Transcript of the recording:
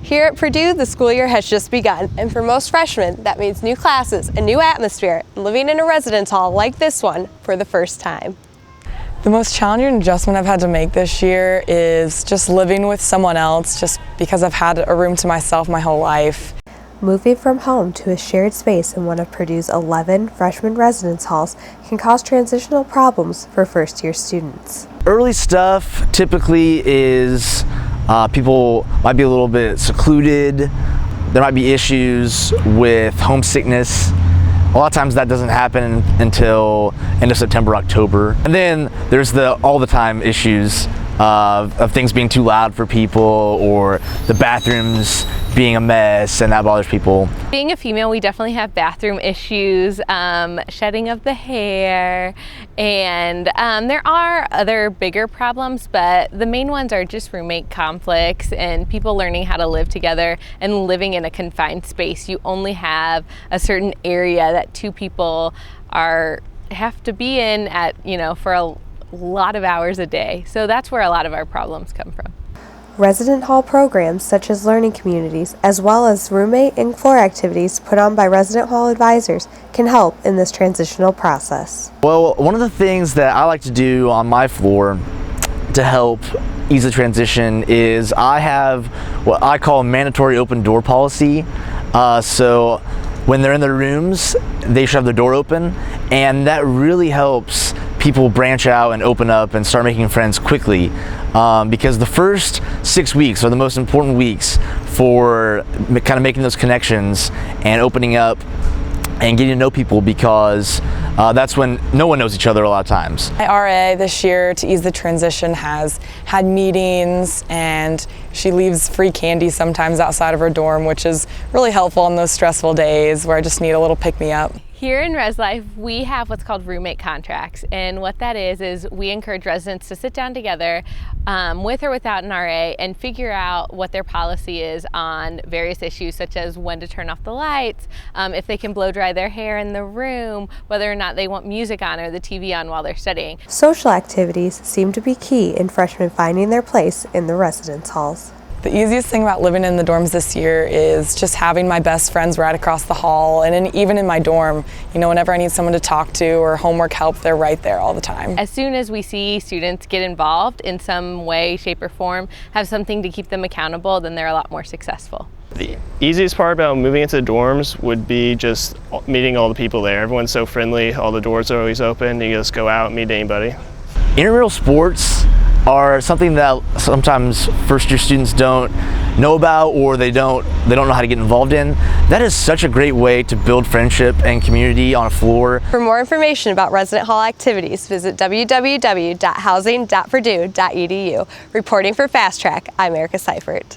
Here at Purdue, the school year has just begun, and for most freshmen, that means new classes, a new atmosphere, and living in a residence hall like this one for the first time. The most challenging adjustment I've had to make this year is just living with someone else, just because I've had a room to myself my whole life. Moving from home to a shared space in one of Purdue's 11 freshman residence halls can cause transitional problems for first-year students. Early stuff typically is people might be a little bit secluded. There might be issues with homesickness. A lot of times that doesn't happen until end of September, October. And then there's all the time issues of things being too loud for people or the bathrooms being a mess, and that bothers people. Being a female, we definitely have bathroom issues, shedding of the hair, and there are other bigger problems, but the main ones are just roommate conflicts and people learning how to live together and living in a confined space. You only have a certain area that two people have to be in at, for a lot of hours a day. So that's where a lot of our problems come from. Resident hall programs such as learning communities, as well as roommate and floor activities put on by resident hall advisors, can help in this transitional process. Well, one of the things that I like to do on my floor to help ease the transition is I have what I call a mandatory open door policy. So when they're in their rooms, they should have the door open, and that really helps people branch out and open up and start making friends quickly, because the first 6 weeks are the most important weeks for kind of making those connections and opening up and getting to know people, because that's when no one knows each other a lot of times. My RA this year, to ease the transition, has had meetings, and she leaves free candy sometimes outside of her dorm, which is really helpful in those stressful days where I just need a little pick-me-up. Here in Res Life, we have what's called roommate contracts, and what that is we encourage residents to sit down together with or without an RA and figure out what their policy is on various issues, such as when to turn off the lights, if they can blow dry their hair in the room, whether or not they want music on or the TV on while they're studying. Social activities seem to be key in freshmen finding their place in the residence halls. The easiest thing about living in the dorms this year is just having my best friends right across the hall, and even in my dorm, whenever I need someone to talk to or homework help, they're right there all the time. As soon as we see students get involved in some way, shape, or form, have something to keep them accountable, then they're a lot more successful. The easiest part about moving into dorms would be just meeting all the people there. Everyone's so friendly, all the doors are always open, you just go out and meet anybody. Intramural sports are something that sometimes first-year students don't know about, or they don't know how to get involved in. That is such a great way to build friendship and community on a floor. For more information about resident hall activities, visit www.housing.purdue.edu. Reporting for Fast Track, I'm Erica Seifert.